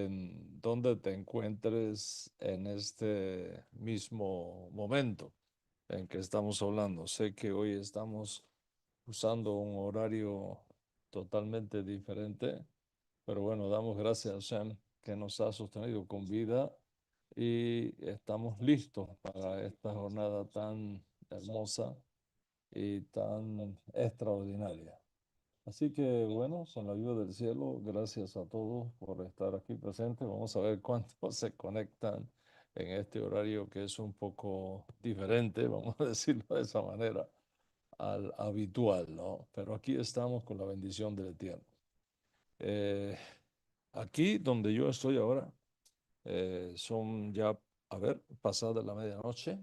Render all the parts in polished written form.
en donde te encuentres en este mismo momento en que estamos hablando. Sé que hoy estamos usando un horario totalmente diferente, pero bueno, damos gracias a Hashem que nos ha sostenido con vida y estamos listos para esta jornada tan hermosa y tan extraordinaria. Así que bueno, con la ayuda del cielo, gracias a todos por estar aquí presentes. Vamos a ver cuántos se conectan en este horario que es un poco diferente, vamos a decirlo de esa manera, al habitual, ¿no? Pero aquí estamos con la bendición del Eterno. Eh, Aquí donde yo estoy ahora, son ya, a ver, pasada la medianoche,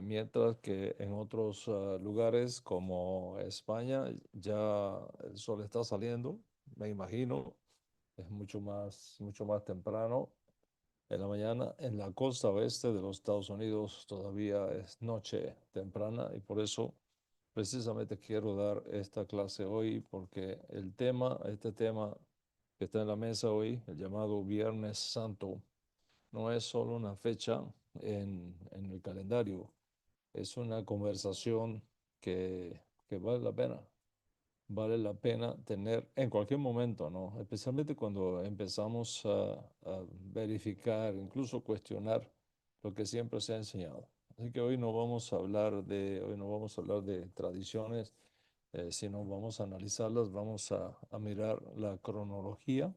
mientras que en otros lugares como España ya el sol está saliendo, me imagino, es mucho más temprano en la mañana. En la costa oeste de los Estados Unidos todavía es noche temprana y por eso precisamente quiero dar esta clase hoy porque este tema que está en la mesa hoy, el llamado Viernes Santo, no es solo una fecha en el calendario, es una conversación que vale la pena tener en cualquier momento, ¿no? Especialmente cuando empezamos a verificar, incluso cuestionar lo que siempre se ha enseñado. Así que hoy no vamos a hablar de tradiciones, sino vamos a analizarlas, vamos a mirar la cronología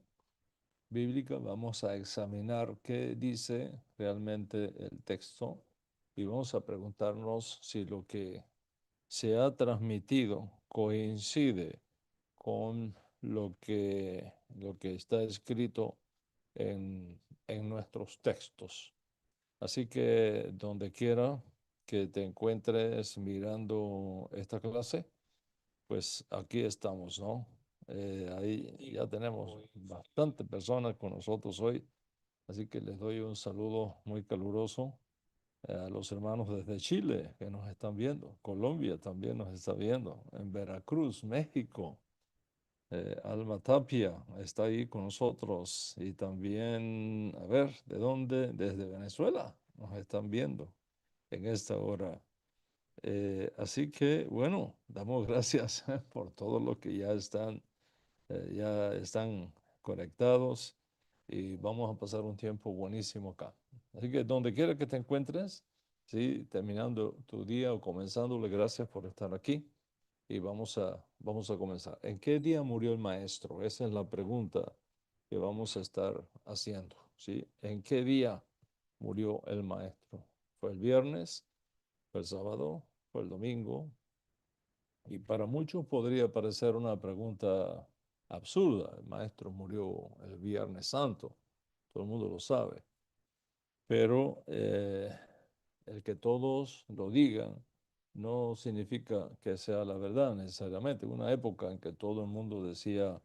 bíblica, vamos a examinar qué dice realmente el texto y vamos a preguntarnos si lo que se ha transmitido coincide con lo que está escrito en nuestros textos. Así que donde quiera que te encuentres mirando esta clase, pues aquí estamos, ¿no? Ahí ya tenemos bastantes personas con nosotros hoy, así que les doy un saludo muy caluroso a los hermanos desde Chile que nos están viendo. Colombia también nos está viendo. En Veracruz, México. Alma Tapia está ahí con nosotros. Y también, a ver, ¿de dónde? Desde Venezuela nos están viendo en esta hora. Así que, bueno, damos gracias por todos los que ya están conectados y vamos a pasar un tiempo buenísimo acá. Así que donde quiera que te encuentres, sí, terminando tu día o comenzándole, gracias por estar aquí y vamos a comenzar. ¿En qué día murió el maestro? Esa es la pregunta que vamos a estar haciendo, ¿sí? ¿En qué día murió el maestro? ¿Fue el viernes? ¿Fue el sábado? ¿Fue el domingo? Y para muchos podría parecer una pregunta absurda. El maestro murió el Viernes Santo, todo el mundo lo sabe, pero el que todos lo digan no significa que sea la verdad necesariamente. Hubo una época en que todo el mundo decía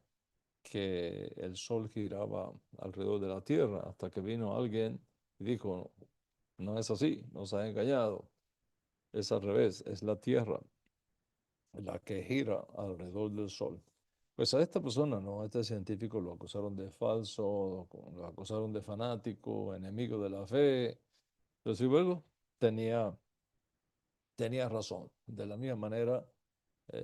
que el sol giraba alrededor de la tierra, hasta que vino alguien y dijo, no es así, nos ha engañado, es al revés, es la tierra la que gira alrededor del Sol. Pues a esta persona, ¿no? A este científico lo acusaron de falso, lo acusaron de fanático, enemigo de la fe. Pero si luego tenía, tenía razón. De la misma manera,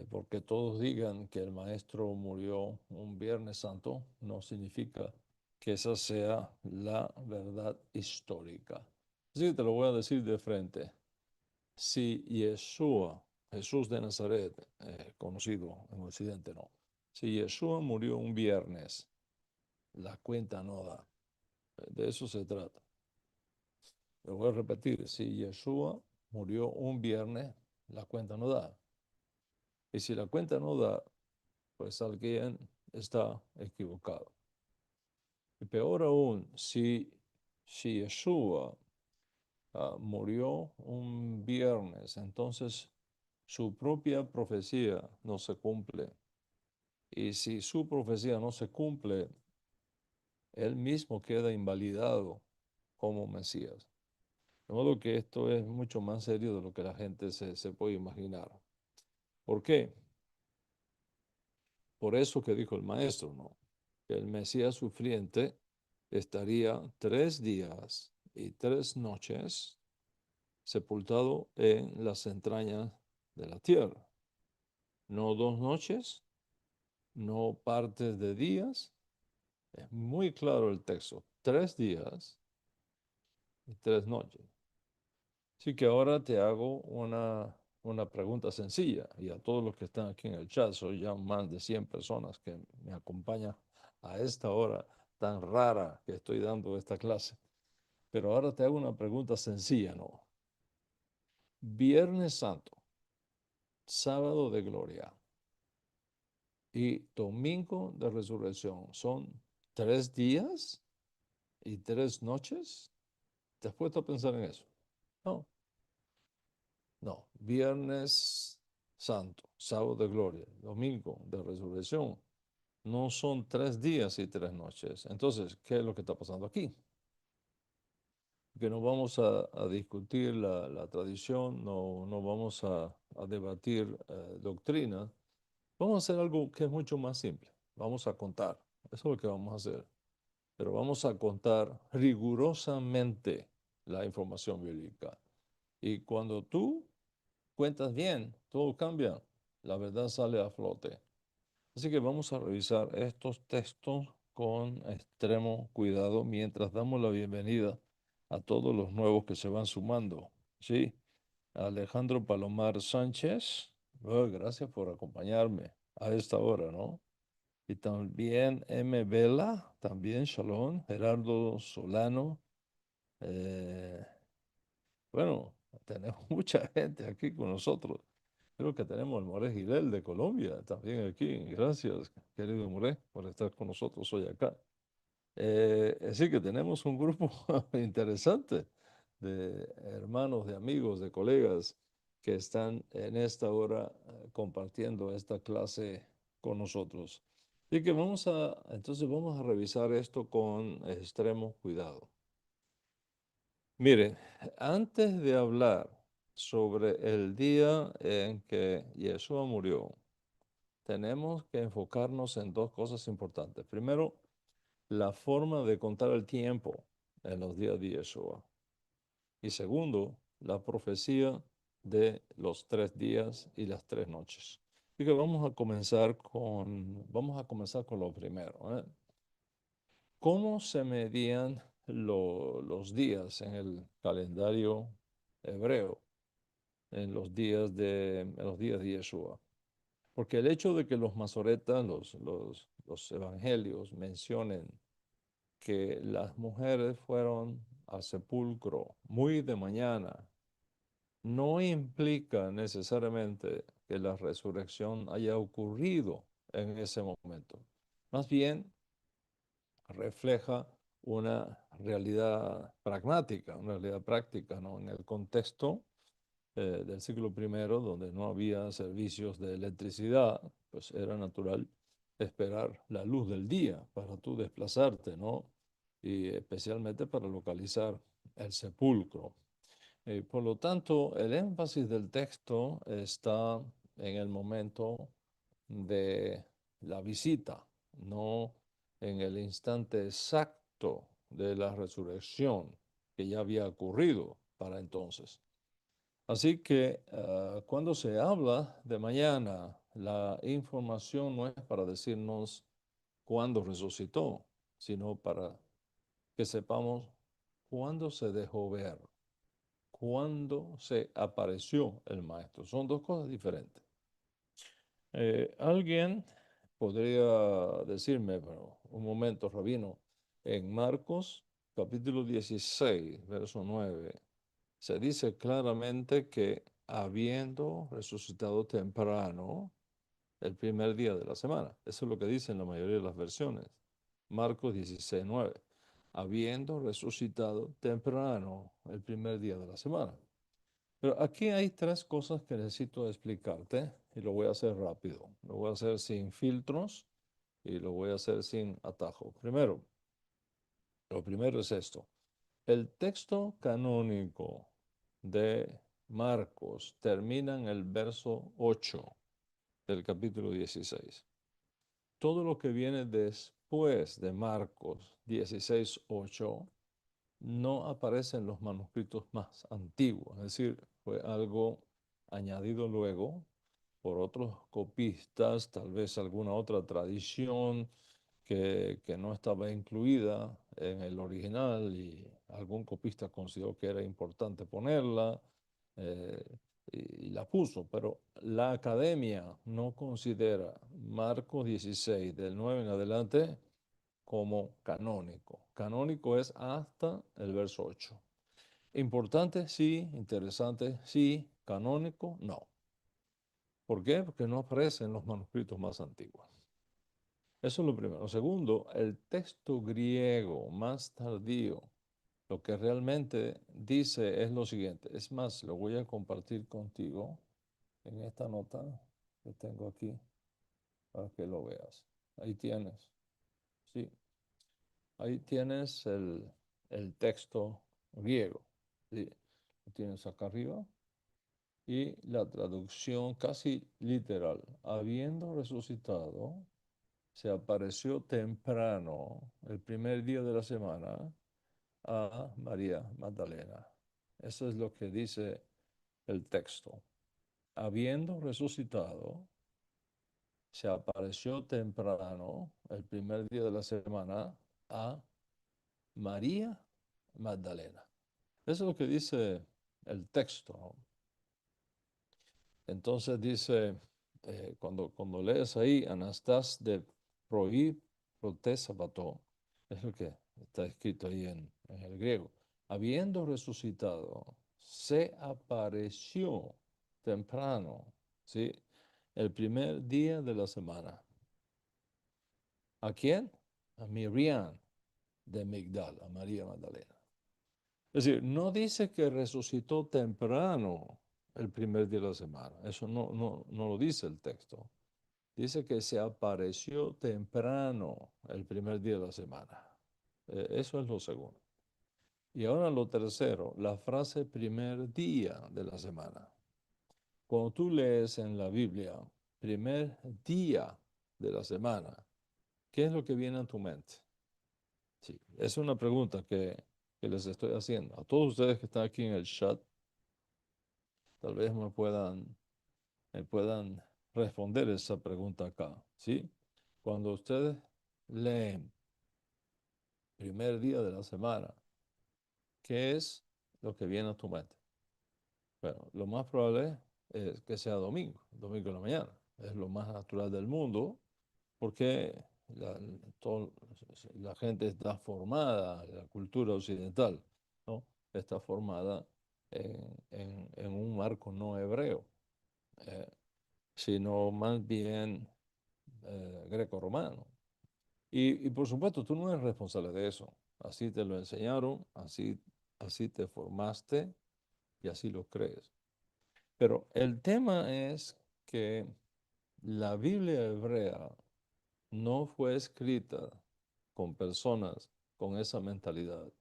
porque todos digan que el maestro murió un Viernes Santo, no significa que esa sea la verdad histórica. Así que te lo voy a decir de frente. Si Yeshua, Jesús de Nazaret, conocido en Occidente, no. Si Yeshua murió un viernes, la cuenta no da. De eso se trata. Lo voy a repetir. Si Yeshua murió un viernes, la cuenta no da. Y si la cuenta no da, pues alguien está equivocado. Y peor aún, si Yeshua murió un viernes, entonces su propia profecía no se cumple. Y si su profecía no se cumple, él mismo queda invalidado como Mesías. De modo que esto es mucho más serio de lo que la gente se puede imaginar. ¿Por qué? Por eso que dijo el maestro, ¿no? Que el Mesías sufriente estaría 3 días y 3 noches sepultado en las entrañas de la tierra. No 2 noches, no partes de días. Es muy claro el texto. 3 días y 3 noches. Así que ahora te hago una pregunta sencilla y a todos los que están aquí en el chat, soy ya más de 100 personas que me acompañan a esta hora tan rara que estoy dando esta clase. Pero ahora te hago una pregunta sencilla, ¿no? Viernes Santo, sábado de gloria y domingo de resurrección, ¿son 3 días y 3 noches? ¿Te has puesto a pensar en eso? No, no. Viernes Santo, sábado de gloria, domingo de resurrección, no son 3 días y 3 noches. Entonces, ¿qué es lo que está pasando aquí? Que no vamos a discutir la tradición, no vamos a debatir doctrina. Vamos a hacer algo que es mucho más simple. Vamos a contar. Eso es lo que vamos a hacer. Pero vamos a contar rigurosamente la información bíblica. Y cuando tú cuentas bien, todo cambia. La verdad sale a flote. Así que vamos a revisar estos textos con extremo cuidado mientras damos la bienvenida a todos los nuevos que se van sumando. Sí, Alejandro Palomar Sánchez, gracias por acompañarme a esta hora, ¿no? Y también M. Vela, también Shalom, Gerardo Solano. eh, bueno, tenemos mucha gente aquí con nosotros. Creo que tenemos al Moré Gilel de Colombia también aquí. Gracias, querido Moré, por estar con nosotros hoy acá. Así que tenemos un grupo interesante de hermanos, de amigos, de colegas que están en esta hora compartiendo esta clase con nosotros. Así que entonces vamos a revisar esto con extremo cuidado. Miren, antes de hablar sobre el día en que Yeshua murió, tenemos que enfocarnos en dos cosas importantes. Primero, la forma de contar el tiempo en los días de Yeshua. Y segundo, la profecía de los 3 días y las 3 noches. Así que vamos a comenzar con lo primero, ¿eh? ¿Cómo se medían los días en el calendario hebreo en los días de Yeshua? Porque el hecho de que los masoretas, los evangelios mencionen que las mujeres fueron al sepulcro muy de mañana, no implica necesariamente que la resurrección haya ocurrido en ese momento. Más bien refleja una realidad pragmática, una realidad práctica, ¿no? En el contexto del siglo primero, donde no había servicios de electricidad, pues era natural esperar la luz del día para tú desplazarte, ¿no? Y especialmente para localizar el sepulcro. Por lo tanto, el énfasis del texto está en el momento de la visita, no en el instante exacto de la resurrección que ya había ocurrido para entonces. Así que cuando se habla de mañana, la información no es para decirnos cuándo resucitó, sino para que sepamos cuándo se dejó ver, cuándo se apareció el maestro. Son dos cosas diferentes. Alguien podría decirme, pero un momento, Rabino, en Marcos capítulo 16, verso 9, se dice claramente que habiendo resucitado temprano el primer día de la semana. Eso es lo que dicen la mayoría de las versiones. Marcos 16, 9. Habiendo resucitado temprano el primer día de la semana. Pero aquí hay tres cosas que necesito explicarte y lo voy a hacer rápido. Lo voy a hacer sin filtros y lo voy a hacer sin atajo. Lo primero es esto. El texto canónico de Marcos termina en el verso 8 del capítulo 16. Todo lo que viene después de Marcos 16:8 no aparecen los manuscritos más antiguos, es decir, fue algo añadido luego por otros copistas, tal vez alguna otra tradición que no estaba incluida en el original y algún copista consideró que era importante ponerla eh, y la puso, pero la academia no considera Marcos 16 del 9 en adelante como canónico. Canónico es hasta el verso 8. Importante, sí. Interesante, sí. Canónico, no. ¿Por qué? Porque no aparece en los manuscritos más antiguos. Eso es lo primero. Segundo, el texto griego más tardío, lo que realmente dice es lo siguiente. Es más, lo voy a compartir contigo en esta nota que tengo aquí para que lo veas. Ahí tienes. Sí, ahí tienes el texto griego. Sí, lo tienes acá arriba. Y la traducción casi literal. Habiendo resucitado, se apareció temprano, el primer día de la semana, a María Magdalena. Eso es lo que dice el texto. Habiendo resucitado, se apareció temprano, el primer día de la semana, a María Magdalena. Eso es lo que dice el texto, ¿no? Entonces dice, cuando lees ahí, Anastas de Proí Protesabato, es lo que está escrito ahí en el griego. Habiendo resucitado, se apareció temprano, ¿sí? El primer día de la semana. ¿A quién? A Miriam de Migdal, a María Magdalena. Es decir, no dice que resucitó temprano el primer día de la semana. Eso no lo dice el texto. Dice que se apareció temprano el primer día de la semana. Eso es lo segundo. Y ahora lo tercero, la frase primer día de la semana. Cuando tú lees en la Biblia, primer día de la semana, ¿qué es lo que viene a tu mente? Sí, es una pregunta que les estoy haciendo. A todos ustedes que están aquí en el chat, tal vez me puedan responder esa pregunta acá, ¿sí? Cuando ustedes leen primer día de la semana, ¿qué es lo que viene a tu mente? Bueno, lo más probable es que sea domingo, domingo en la mañana. Es lo más natural del mundo porque la, todo- la gente está formada, la cultura occidental, ¿no? Está formada en un marco no hebreo, eh, sino más bien greco-romano. Y por supuesto, tú no eres responsable de eso. Así te lo enseñaron, así te formaste y así lo crees. Pero el tema es que la Biblia hebrea no fue escrita con personas con esa mentalidad,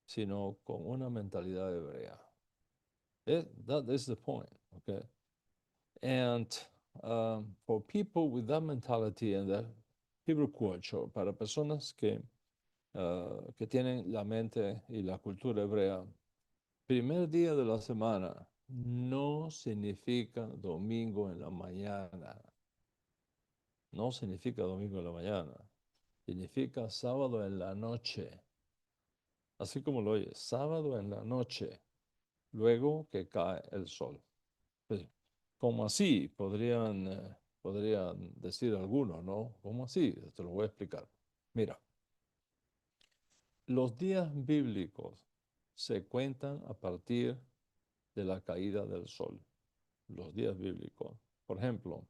sino con una mentalidad hebrea. That is the point, okay? And for people with that mentality and the Hebrew culture, para personas que tienen la mente y la cultura hebrea, primer día de la semana no significa domingo en la mañana. No significa domingo en la mañana. Significa sábado en la noche. Así como lo oyes, sábado en la noche, luego que cae el sol. Pues, ¿cómo así? Podrían decir algunos, ¿no? ¿Cómo así? Te lo voy a explicar. Mira, los días bíblicos se cuentan a partir de la caída del sol. Los días bíblicos. Por ejemplo,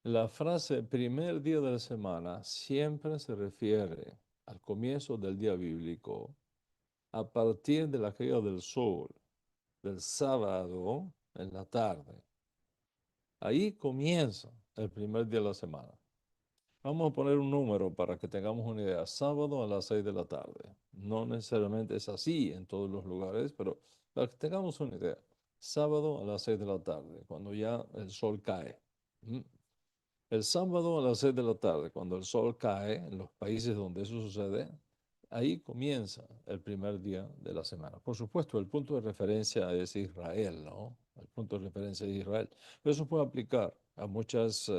la frase primer día de la semana siempre se refiere al comienzo del día bíblico a partir de la caída del sol, del sábado en la tarde. Ahí comienza el primer día de la semana. Vamos a poner un número para que tengamos una idea. Sábado a las 6 de la tarde. No necesariamente es así en todos los lugares, pero para que tengamos una idea. Sábado a las 6 de la tarde, cuando ya el sol cae. ¿Mm? Es El sábado a las 6 de la tarde, cuando el sol cae en los países donde eso sucede, ahí comienza el primer día de la semana. Por supuesto, el punto de referencia es Israel, ¿no? El punto de referencia es Israel. Pero eso puede aplicar a muchas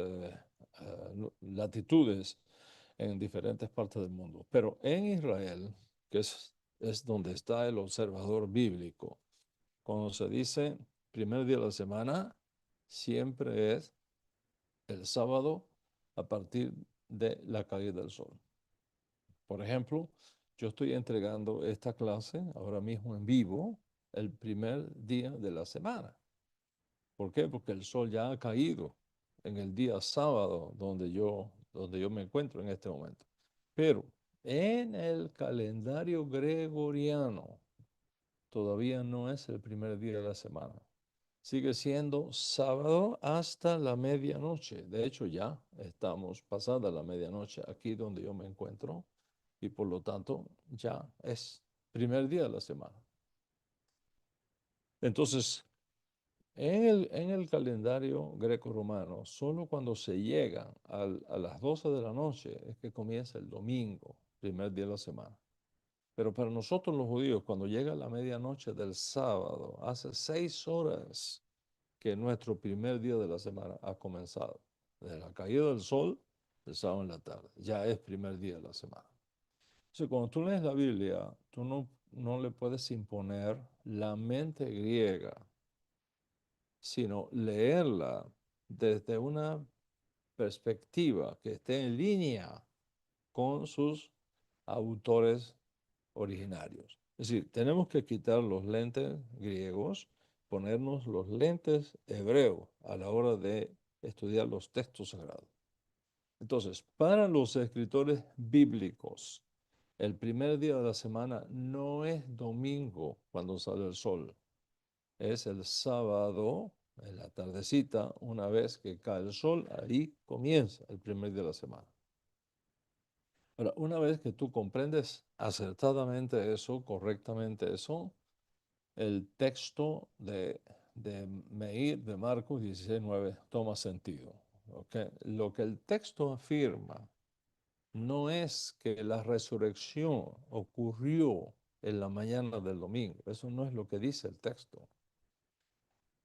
latitudes en diferentes partes del mundo. Pero en Israel, que es donde está el observador bíblico, cuando se dice primer día de la semana, siempre es el sábado a partir de la caída del sol. Por ejemplo, yo estoy entregando esta clase ahora mismo en vivo el primer día de la semana. ¿Por qué? Porque el sol ya ha caído en el día sábado donde yo me encuentro en este momento. Pero en el calendario gregoriano todavía no es el primer día de la semana. Sigue siendo sábado hasta la medianoche. De hecho, ya estamos pasada la medianoche aquí donde yo me encuentro y por lo tanto ya es primer día de la semana. Entonces, en el calendario greco-romano, solo cuando se llega a las 12 de la noche es que comienza el domingo, primer día de la semana. Pero para nosotros los judíos, cuando llega la medianoche del sábado, hace 6 horas que nuestro primer día de la semana ha comenzado. Desde la caída del sol, el sábado en la tarde. Ya es primer día de la semana. Entonces, cuando tú lees la Biblia, tú no le puedes imponer la mente griega, sino leerla desde una perspectiva que esté en línea con sus autores originarios. Es decir, tenemos que quitar los lentes griegos, ponernos los lentes hebreos a la hora de estudiar los textos sagrados. Entonces, para los escritores bíblicos, el primer día de la semana no es domingo cuando sale el sol, es el sábado, en la tardecita, una vez que cae el sol, ahí comienza el primer día de la semana. Ahora, una vez que tú comprendes acertadamente eso, correctamente eso, el texto de Meir de Marcos 16:9 toma sentido. ¿Ok? Lo que el texto afirma no es que la resurrección ocurrió en la mañana del domingo. Eso no es lo que dice el texto.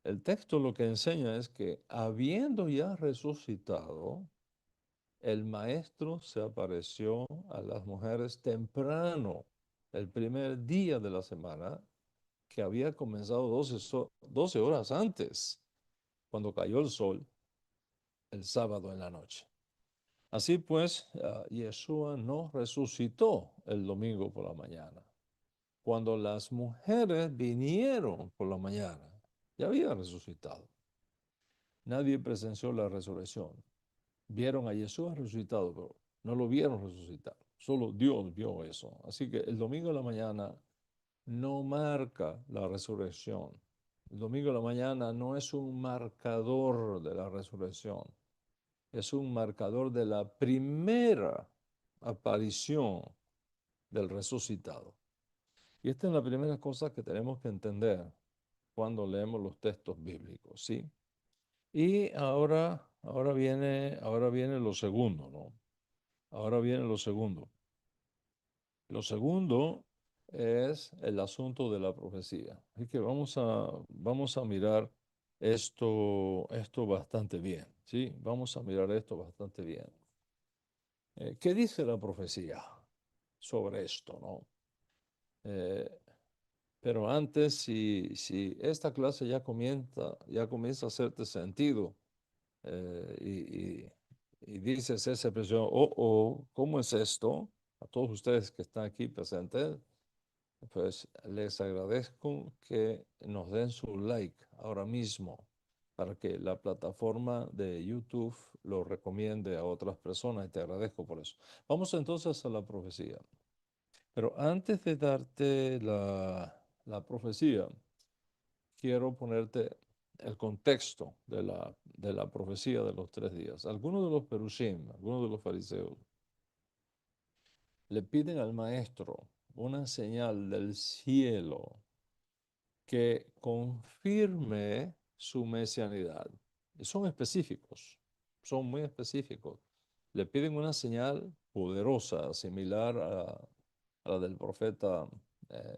El texto lo que enseña es que habiendo ya resucitado, el maestro se apareció a las mujeres temprano, el primer día de la semana, que había comenzado 12 horas antes, cuando cayó el sol el sábado en la noche. Así pues, Yeshua no resucitó el domingo por la mañana. Cuando las mujeres vinieron por la mañana, ya había resucitado. Nadie presenció la resurrección. Vieron a Yeshua resucitado, pero no lo vieron resucitar. Solo Dios vio eso. Así que el domingo de la mañana no marca la resurrección. El domingo de la mañana no es un marcador de la resurrección, es un marcador de la primera aparición del resucitado. Y esta es la primera cosa que tenemos que entender cuando leemos los textos bíblicos, ¿sí? Y ahora viene lo segundo, ¿no? Ahora viene lo segundo. Lo segundo es el asunto de la profecía. Así que vamos a mirar esto bastante bien, ¿sí? Vamos a mirar esto bastante bien. ¿Qué dice la profecía sobre esto, no? Eh, pero antes, si esta clase ya comienza a hacerte sentido, y dices esa expresión, ¿cómo es esto? A todos ustedes que están aquí presentes, pues les agradezco que nos den su like ahora mismo para que la plataforma de YouTube lo recomiende a otras personas y te agradezco por eso. Vamos entonces a la profecía. Pero antes de darte la profecía, quiero ponerte el contexto de la profecía de los 3 días. Algunos de los perushim, algunos de los fariseos, le piden al maestro una señal del cielo que confirme su mesianidad. Y son específicos. son muy específicos. Le piden una señal poderosa, similar a la del profeta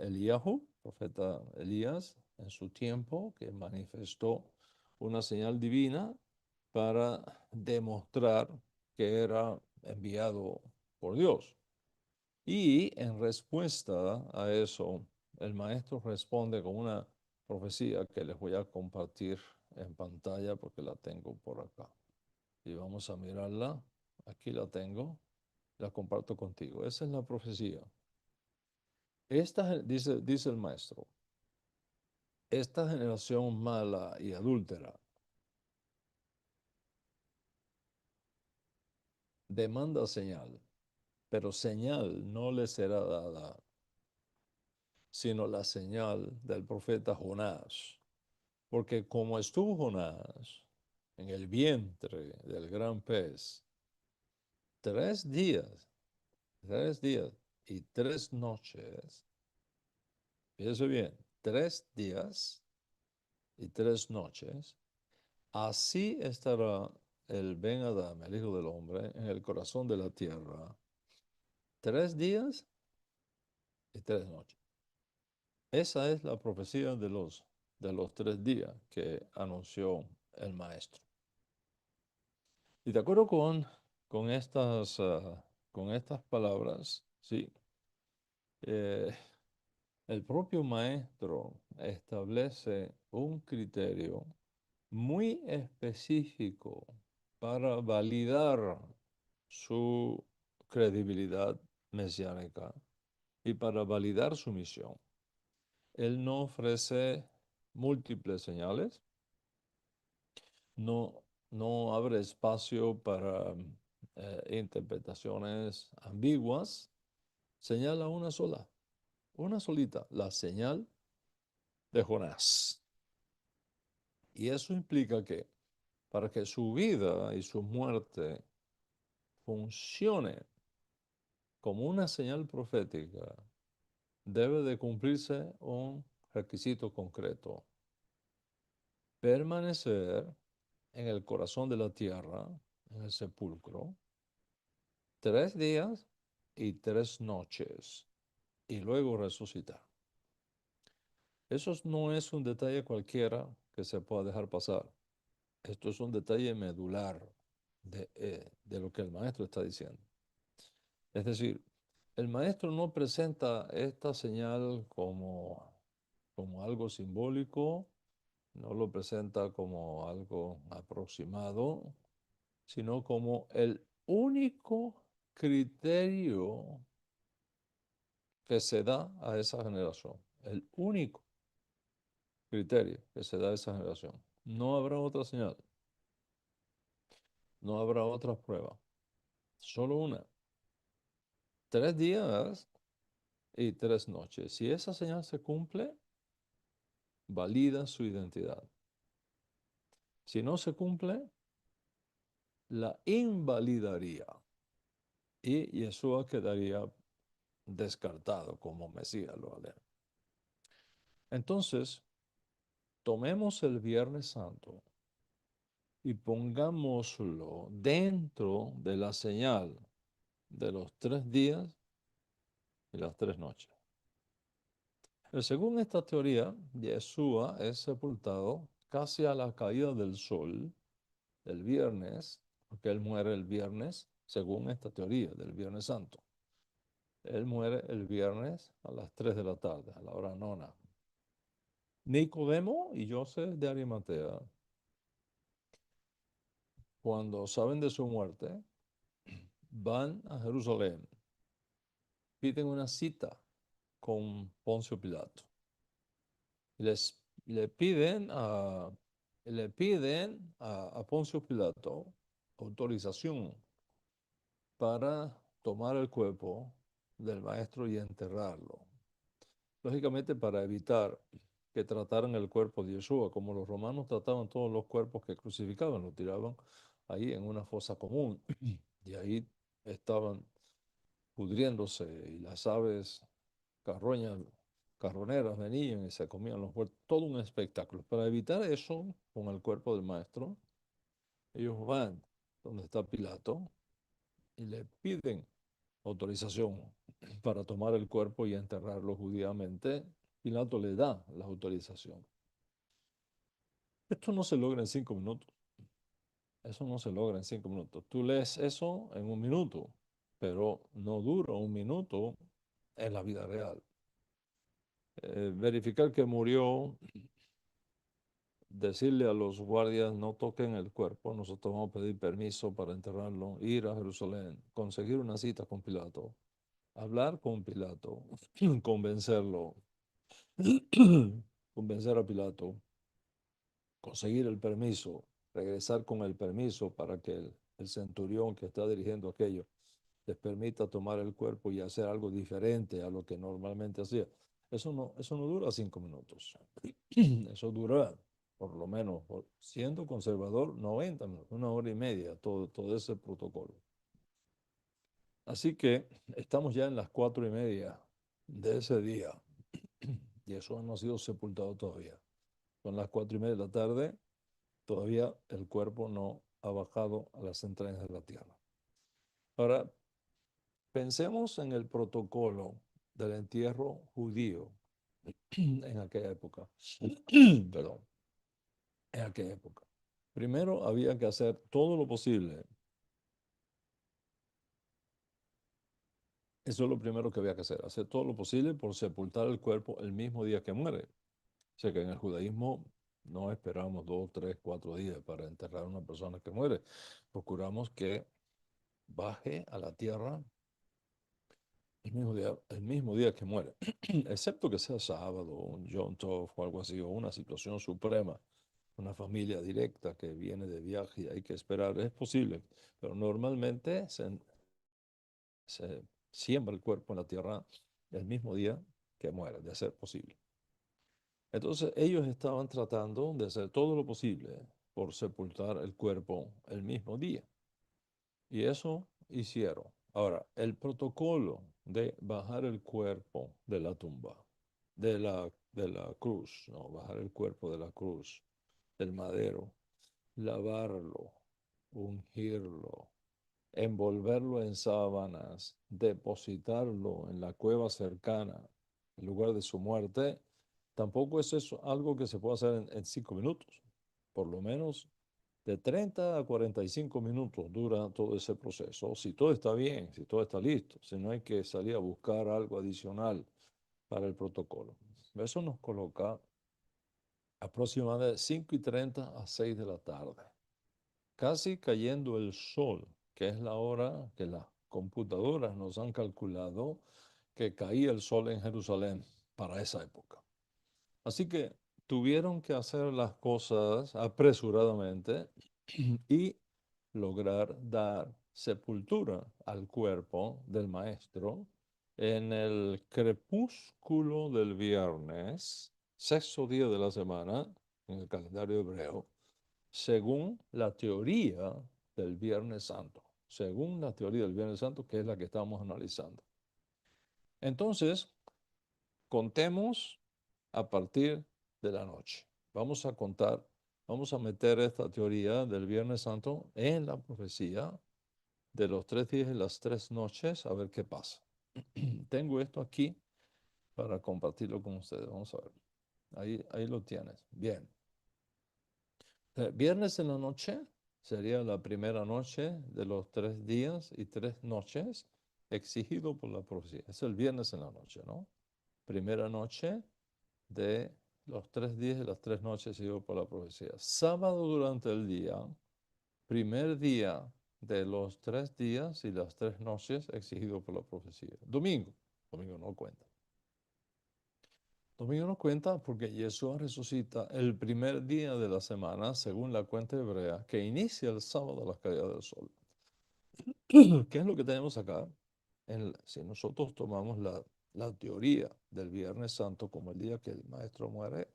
Eliyahu, profeta Elías, en su tiempo, que manifestó una señal divina para demostrar que era enviado por Dios. Y en respuesta a eso, el maestro responde con una profecía que les voy a compartir en pantalla porque la tengo por acá. Y vamos a mirarla. Aquí la tengo. La comparto contigo. Esa es la profecía. Dice el maestro, esta generación mala y adúltera demanda señal, pero señal no le será dada, sino la señal del profeta Jonás. Porque como estuvo Jonás en el vientre del gran pez 3 días, 3 días y 3 noches, fíjese bien, 3 días y 3 noches, así estará el Ben Adam, el Hijo del Hombre, en el corazón de la tierra, 3 días y 3 noches. Esa es la profecía de los 3 días que anunció el maestro. Y de acuerdo con estas palabras, sí, eh, el propio maestro establece un criterio muy específico para validar su credibilidad mesiánica y para validar su misión. Él no ofrece múltiples señales, no, no abre espacio para interpretaciones ambiguas, señala una sola, una solita, la señal de Jonás. Y eso implica que para que su vida y su muerte funcione como una señal profética, debe de cumplirse un requisito concreto: permanecer en el corazón de la tierra, en el sepulcro, 3 días y 3 noches, y luego resucitar. Eso no es un detalle cualquiera que se pueda dejar pasar. Esto es un detalle medular de lo que el maestro está diciendo. Es decir, el maestro no presenta esta señal como algo simbólico, no lo presenta como algo aproximado, sino como el único criterio que se da a esa generación. El único criterio que se da a esa generación. No habrá otra señal, no habrá otra prueba, solo una. 3 días y 3 noches. Si esa señal se cumple, valida su identidad. Si no se cumple, la invalidaría y Yeshua quedaría descartado como Mesías, lo hará. Entonces, tomemos el Viernes Santo y pongámoslo dentro de la señal de los 3 días y las 3 noches. Según esta teoría, Yeshua es sepultado casi a la caída del sol el viernes, porque él muere el viernes, según esta teoría del Viernes Santo. Él muere el viernes a las 3 de la tarde, a la hora nona. Nicodemo y José de Arimatea, cuando saben de su muerte, van a Jerusalén, piden una cita con Poncio Pilato. Les, le piden a, le piden a Poncio Pilato autorización para tomar el cuerpo del maestro y enterrarlo. Lógicamente para evitar que trataran el cuerpo de Yeshua, como los romanos trataban todos los cuerpos que crucificaban, lo tiraban ahí en una fosa común y ahí estaban pudriéndose y las aves carroñas, carroneras venían y se comían los muertos, todo un espectáculo. Para evitar eso con el cuerpo del maestro, ellos van. donde está Pilato, y le piden autorización para tomar el cuerpo y enterrarlo judíamente. Pilato le da la autorización. Esto no se logra en 5 minutos. Eso no se logra en 5 minutos. Tú lees eso en un minuto, pero no dura un minuto en la vida real. Verificar que murió, decirle a los guardias no toquen el cuerpo, nosotros vamos a pedir permiso para enterrarlo, ir a Jerusalén, conseguir una cita con Pilato, hablar con Pilato, convencerlo, convencer a Pilato, conseguir el permiso, regresar con el permiso para que el centurión que está dirigiendo aquello les permita tomar el cuerpo y hacer algo diferente a lo que normalmente hacía. Eso no dura 5 minutos. Eso dura, por lo menos, siendo conservador, 90 minutos, 1 hora y media, todo ese protocolo. Así que estamos ya en las 4:30 de ese día y eso no ha sido sepultado todavía. Son las 4:30 de la tarde, todavía el cuerpo no ha bajado a las entrañas de la tierra. Ahora, pensemos en el protocolo del entierro judío en aquella época. Perdón, en aquella época. Primero había que hacer todo lo posible. Eso es lo primero que había que hacer todo lo posible por sepultar el cuerpo el mismo día que muere. O sea que en el judaísmo no esperamos 2, 3, 4 días para enterrar a una persona que muere. Procuramos que baje a la tierra el mismo día que muere, excepto que sea sábado, un Yom Tov o algo así, o una situación suprema, una familia directa que viene de viaje y hay que esperar, es posible, pero normalmente se siembra el cuerpo en la tierra el mismo día que muere, de ser posible. Entonces ellos estaban tratando de hacer todo lo posible por sepultar el cuerpo el mismo día. Y eso hicieron. Ahora, el protocolo de bajar el cuerpo de la tumba, de la cruz, no, bajar el cuerpo de la cruz, del madero, lavarlo, ungirlo, envolverlo en sábanas, depositarlo en la cueva cercana, en lugar de su muerte, tampoco es eso algo que se puede hacer en 5 minutos. Por lo menos de 30 a 45 minutos dura todo ese proceso. Si todo está bien, si todo está listo, si no hay que salir a buscar algo adicional para el protocolo. Eso nos coloca aproximadamente 5:30 a 6 de la tarde, casi cayendo el sol, que es la hora que las computadoras nos han calculado que caía el sol en Jerusalén para esa época. Así que tuvieron que hacer las cosas apresuradamente y lograr dar sepultura al cuerpo del maestro en el crepúsculo del viernes, sexto día de la semana, en el calendario hebreo, según la teoría del Viernes Santo, según la teoría del Viernes Santo, que es la que estamos analizando. Entonces, contemos a partir de la noche. Vamos a contar, vamos a meter esta teoría del Viernes Santo en la profecía de los 3 días y las 3 noches, a ver qué pasa. Tengo esto aquí para compartirlo con ustedes. Vamos a ver. Ahí lo tienes. Bien. Viernes en la noche sería la primera noche de los 3 días y 3 noches exigido por la profecía. Es el viernes en la noche, ¿no? Primera noche de los 3 días y las 3 noches exigido por la profecía. Sábado durante el día, primer día de los 3 días y las 3 noches exigido por la profecía. Domingo no cuenta. Domingo no cuenta porque Yeshua resucita el primer día de la semana, según la cuenta hebrea, que inicia el sábado a la caída del sol. ¿Qué es lo que tenemos acá? Si nosotros tomamos la teoría del Viernes Santo como el día que el maestro muere,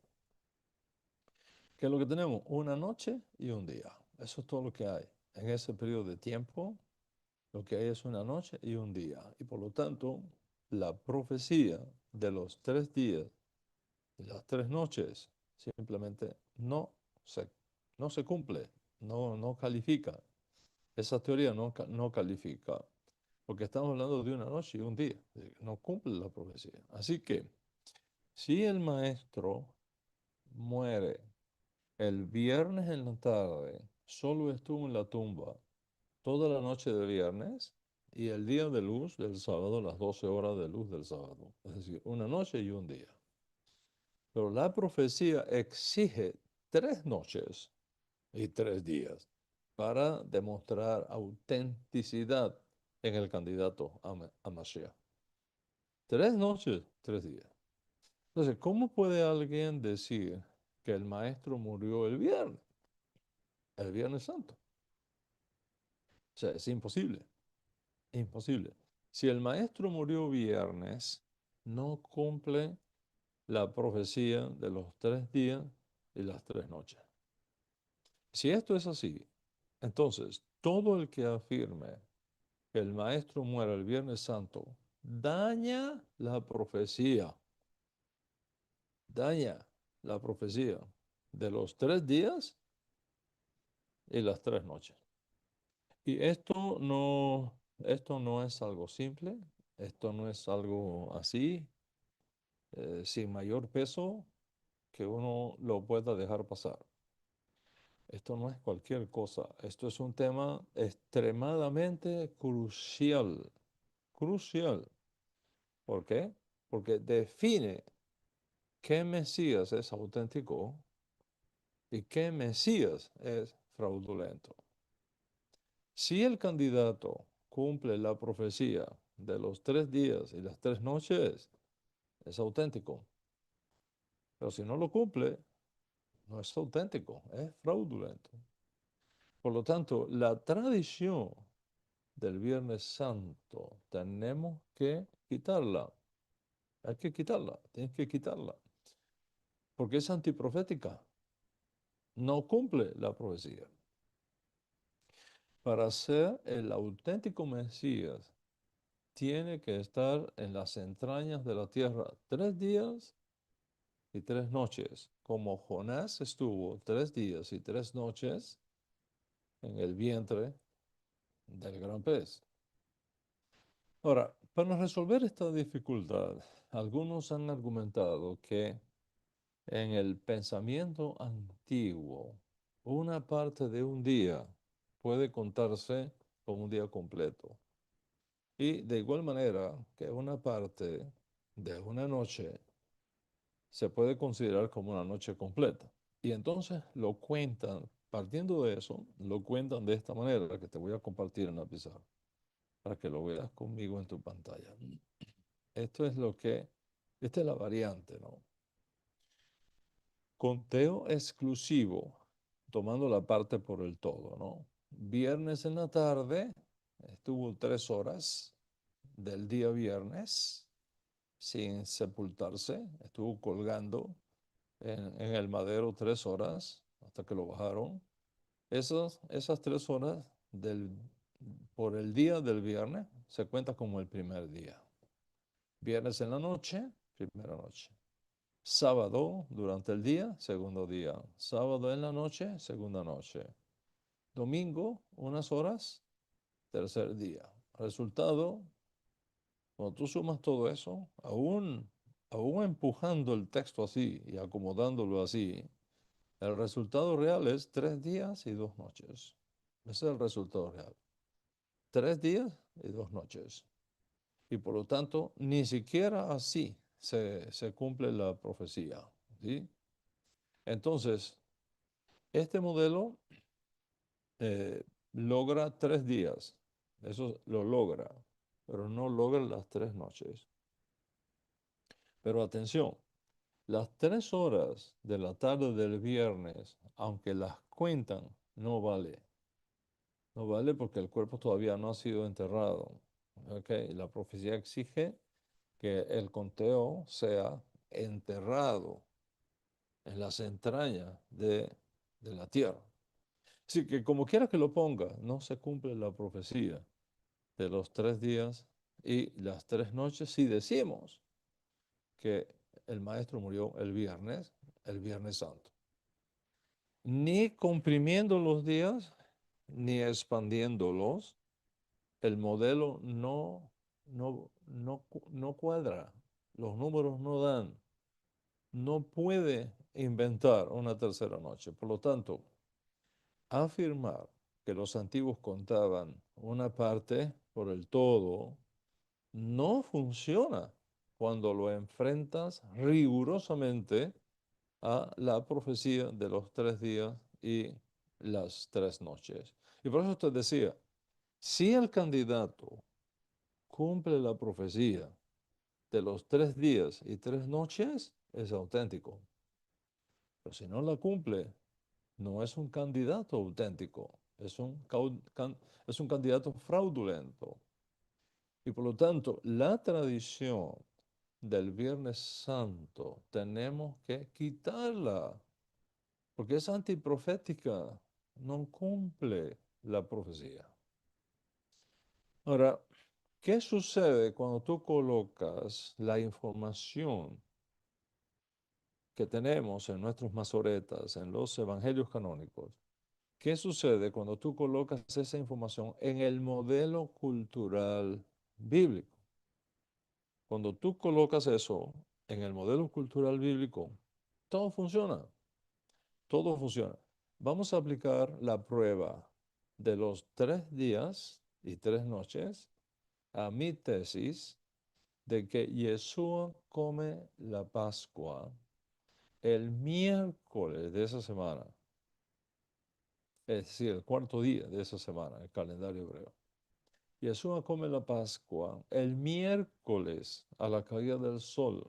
¿qué es lo que tenemos? Una noche y un día. Eso es todo lo que hay. En ese periodo de tiempo, lo que hay es una noche y un día. Y por lo tanto, la profecía de los 3 días y las 3 noches simplemente se, no se cumple, no califica. Esa teoría no califica, porque estamos hablando de una noche y un día, no cumple la profecía. Así que, si el maestro muere el viernes en la tarde, solo estuvo en la tumba toda la noche del viernes y el día de luz del sábado, las 12 horas de luz del sábado. Es decir, una noche y un día. Pero la profecía exige 3 noches y 3 días para demostrar autenticidad en el candidato a Mashiach. 3 noches, 3 días. Entonces, ¿cómo puede alguien decir que el maestro murió el Viernes Santo? O sea, es imposible, imposible. Si el maestro murió viernes, no cumple la profecía de los 3 días y las 3 noches. Si esto es así, entonces todo el que afirme que el maestro muera el Viernes Santo daña la profecía, daña la profecía de los 3 días y las 3 noches. Y esto no es algo simple, esto no es algo así, sin mayor peso que uno lo pueda dejar pasar. Esto no es cualquier cosa, esto es un tema extremadamente crucial, crucial. ¿Por qué? Porque define qué Mesías es auténtico y qué Mesías es fraudulento. Si el candidato cumple la profecía de los 3 días y las 3 noches, es auténtico. Pero si no lo cumple, no es auténtico, es fraudulento. Por lo tanto, la tradición del Viernes Santo tenemos que quitarla. Hay que quitarla, tienes que quitarla. Porque es antiprofética. No cumple la profecía. Para ser el auténtico Mesías, tiene que estar en las entrañas de la tierra 3 días y 3 noches, como Jonás estuvo 3 días y 3 noches en el vientre del gran pez. Ahora, para resolver esta dificultad, algunos han argumentado que en el pensamiento antiguo, una parte de un día puede contarse como un día completo. Y de igual manera que una parte de una noche se puede considerar como una noche completa. Y entonces lo cuentan, partiendo de eso, lo cuentan de esta manera que te voy a compartir en la pizarra, para que lo veas conmigo en tu pantalla. Esto es esta es la variante, ¿no? Conteo exclusivo, tomando la parte por el todo, ¿no? Viernes en la tarde, estuvo 3 horas del día viernes sin sepultarse, estuvo colgando en el madero 3 horas hasta que lo bajaron. Esas 3 horas por el día del viernes se cuenta como el primer día. Viernes en la noche, primera noche. Sábado durante el día, segundo día. Sábado en la noche, segunda noche. Domingo, unas horas, tercer día. Resultado, cuando tú sumas todo eso, aún empujando el texto así y acomodándolo así, el resultado real es 3 días y 2 noches. Ese es el resultado real. 3 días y 2 noches. Y por lo tanto, ni siquiera así se cumple la profecía. ¿Sí? Entonces, este modelo logra 3 días. Eso lo logra, pero no logra las 3 noches. Pero atención, las 3 horas de la tarde del viernes, aunque las cuentan, no vale. No vale porque el cuerpo todavía no ha sido enterrado. ¿Ok? La profecía exige que el conteo sea enterrado en las entrañas de la tierra. Así que como quiera que lo ponga, no se cumple la profecía de los 3 días y las 3 noches si decimos que el maestro murió el Viernes Santo. Ni comprimiendo los días, ni expandiéndolos, el modelo no cuadra. Los números no dan. No puede inventar una tercera noche. Por lo tanto, afirmar que los antiguos contaban una parte por el todo no funciona cuando lo enfrentas rigurosamente a la profecía de los 3 días y las 3 noches. Y por eso te decía, si el candidato cumple la profecía de los 3 días y 3 noches, es auténtico. Pero si no la cumple, no es un candidato auténtico, es un candidato fraudulento. Y por lo tanto, la tradición del Viernes Santo tenemos que quitarla, porque es antiprofética, no cumple la profecía. Ahora, ¿qué sucede cuando tú colocas la información que tenemos en nuestros masoretas, en los evangelios canónicos? ¿Qué sucede cuando tú colocas esa información en el modelo cultural bíblico? Cuando tú colocas eso en el modelo cultural bíblico, todo funciona, todo funciona. Vamos a aplicar la prueba de los 3 días y 3 noches a mi tesis de que Yeshua come la Pascua el miércoles de esa semana, es decir, el cuarto día de esa semana, el calendario hebreo. Yeshua come la Pascua el miércoles a la caída del sol,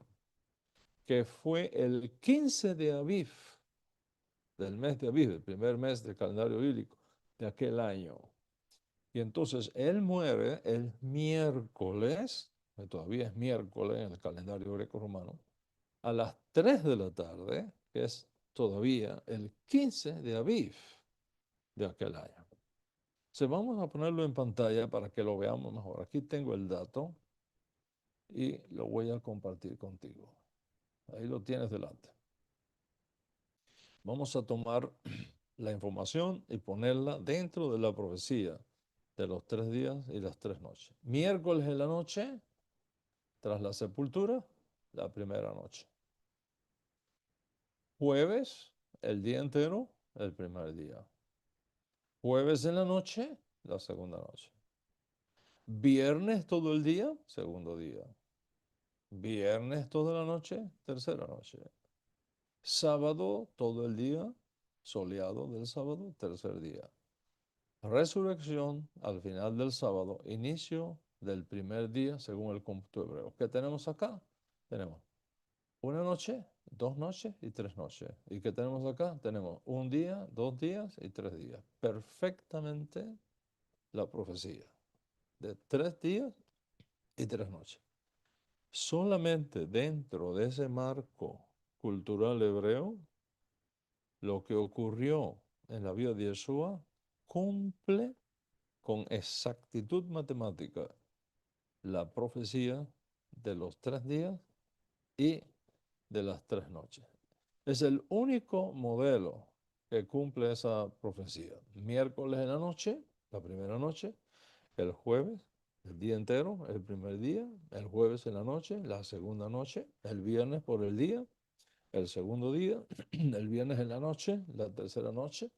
que fue el 15 de Aviv, del mes de Aviv, el primer mes del calendario bíblico de aquel año. Y entonces él muere el miércoles, que todavía es miércoles en el calendario greco-romano, a las 3 de la tarde, que es todavía el 15 de Aviv de aquel año. Entonces vamos a ponerlo en pantalla para que lo veamos mejor. Aquí tengo el dato y lo voy a compartir contigo. Ahí lo tienes delante. Vamos a tomar la información y ponerla dentro de la profecía de los 3 días y las 3 noches. Miércoles en la noche, tras la sepultura, la primera noche. Jueves, el día entero, el primer día. Jueves en la noche, la segunda noche. Viernes todo el día, segundo día. Viernes toda la noche, tercera noche. Sábado todo el día, soleado del sábado, tercer día. Resurrección al final del sábado, inicio del primer día según el cómputo hebreo. ¿Qué tenemos acá? Tenemos una noche, 2 noches y 3 noches. ¿Y qué tenemos acá? Tenemos un día, 2 días y 3 días. Perfectamente la profecía de 3 días y 3 noches. Solamente dentro de ese marco cultural hebreo, lo que ocurrió en la vida de Yeshua cumple con exactitud matemática la profecía de los 3 días y de las 3 noches. Es el único modelo que cumple esa profecía. Miércoles en la noche, la primera noche, el jueves, el día entero, el primer día, el jueves en la noche, la segunda noche, el viernes por el día, el segundo día, el viernes en la noche, la tercera noche,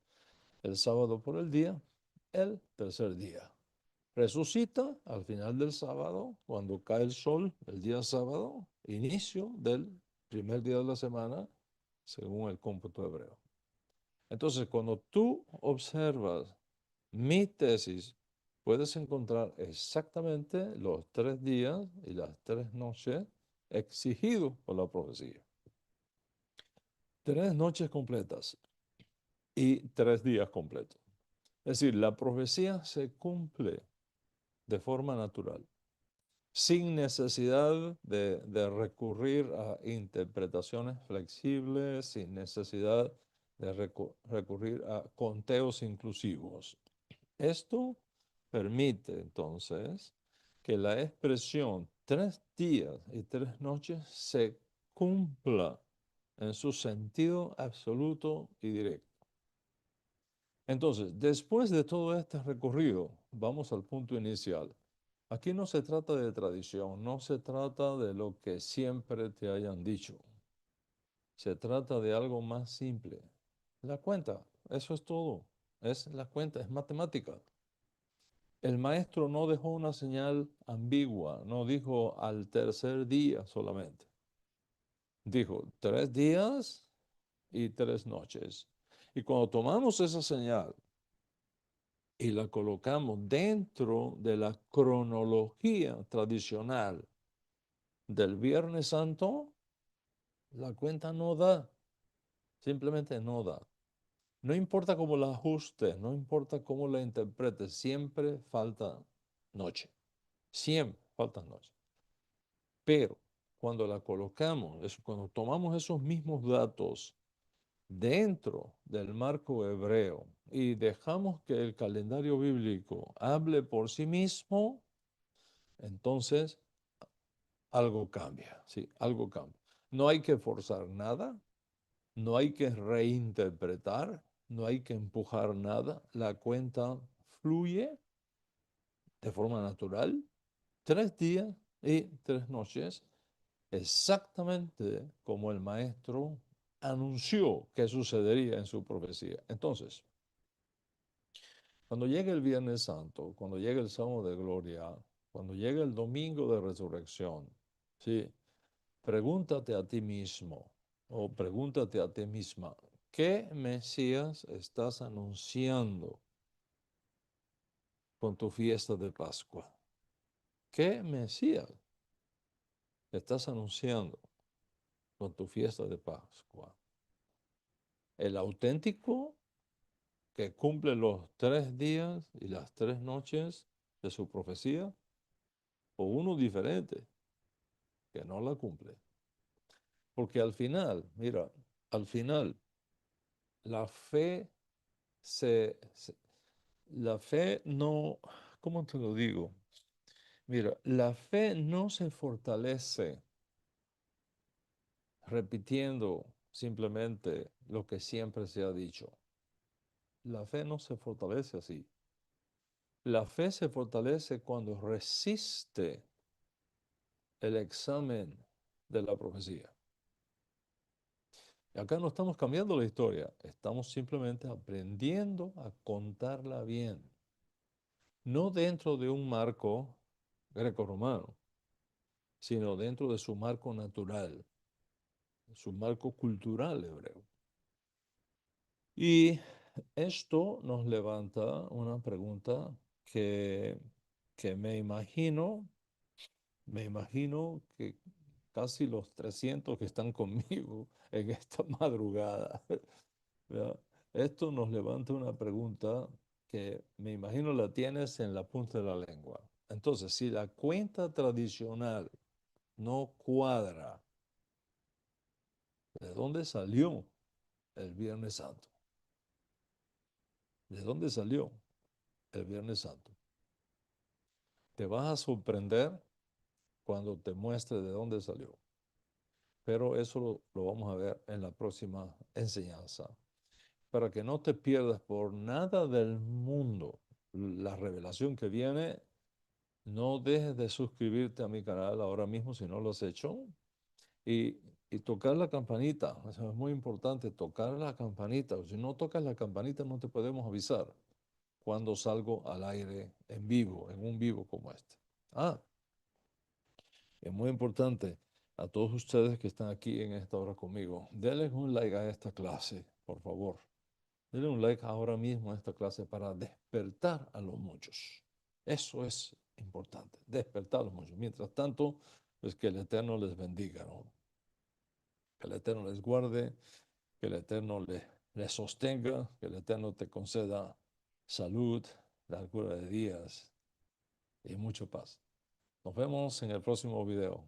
el sábado por el día, el tercer día. Resucita al final del sábado, cuando cae el sol, el día sábado, inicio del primer día de la semana, según el cómputo hebreo. Entonces, cuando tú observas mi tesis, puedes encontrar exactamente los 3 días y las 3 noches exigidos por la profecía. 3 noches completas y 3 días completos. Es decir, la profecía se cumple de forma natural, sin necesidad de recurrir a interpretaciones flexibles, sin necesidad de recurrir a conteos inclusivos. Esto permite entonces que la expresión 3 días y 3 noches se cumpla en su sentido absoluto y directo. Entonces, después de todo este recorrido, vamos al punto inicial. Aquí no se trata de tradición, no se trata de lo que siempre te hayan dicho. Se trata de algo más simple. La cuenta, eso es todo. Es la cuenta, es matemática. El maestro no dejó una señal ambigua, no dijo al tercer día solamente. Dijo 3 días y 3 noches. Y cuando tomamos esa señal y la colocamos dentro de la cronología tradicional del Viernes Santo, la cuenta no da, simplemente no da. No importa cómo la ajustes, no importa cómo la interpretes, siempre falta noche, siempre falta noche. Pero cuando la colocamos, cuando tomamos esos mismos datos dentro del marco hebreo y dejamos que el calendario bíblico hable por sí mismo, entonces algo cambia, sí, algo cambia. No hay que forzar nada, no hay que reinterpretar, no hay que empujar nada. La cuenta fluye de forma natural, 3 días y 3 noches, exactamente como el maestro anunció que sucedería en su profecía. Entonces, cuando llegue el Viernes Santo, cuando llegue el Sábado de Gloria, cuando llegue el Domingo de Resurrección, ¿sí? Pregúntate a ti mismo o pregúntate a ti misma, ¿qué Mesías estás anunciando con tu fiesta de Pascua? ¿Qué Mesías estás anunciando con tu fiesta de Pascua? ¿El auténtico que cumple los 3 días y las 3 noches de su profecía? ¿O uno diferente que no la cumple? Porque al final, mira, al final, la fe se, la fe no, ¿cómo te lo digo? Mira, la fe no se fortalece repitiendo simplemente lo que siempre se ha dicho. La fe no se fortalece así. La fe se fortalece cuando resiste el examen de la profecía. Y acá no estamos cambiando la historia, estamos simplemente aprendiendo a contarla bien. No dentro de un marco greco-romano, sino dentro de su marco natural, su marco cultural hebreo. Y esto nos levanta una pregunta que, que me imagino que casi los 300 que están conmigo en esta madrugada, ¿verdad? Esto nos levanta una pregunta que me imagino la tienes en la punta de la lengua. Entonces, si la cuenta tradicional no cuadra, ¿de dónde salió el Viernes Santo? ¿De dónde salió el Viernes Santo? Te vas a sorprender cuando te muestre de dónde salió. Pero eso lo vamos a ver en la próxima enseñanza. Para que no te pierdas por nada del mundo la revelación que viene, no dejes de suscribirte a mi canal ahora mismo si no lo has hecho. Y, y tocar la campanita, eso es muy importante, tocar la campanita. Si no tocas la campanita no te podemos avisar cuando salgo al aire en vivo, en un vivo como este. Ah, es muy importante a todos ustedes que están aquí en esta hora conmigo. Denle un like a esta clase, por favor. Denle un like ahora mismo a esta clase para despertar a los muchos. Eso es importante, despertar a los muchos. Mientras tanto, pues que el Eterno les bendiga, ¿no? Que el Eterno les guarde, que el Eterno les sostenga, que el Eterno te conceda salud, largura de días y mucha paz. Nos vemos en el próximo video.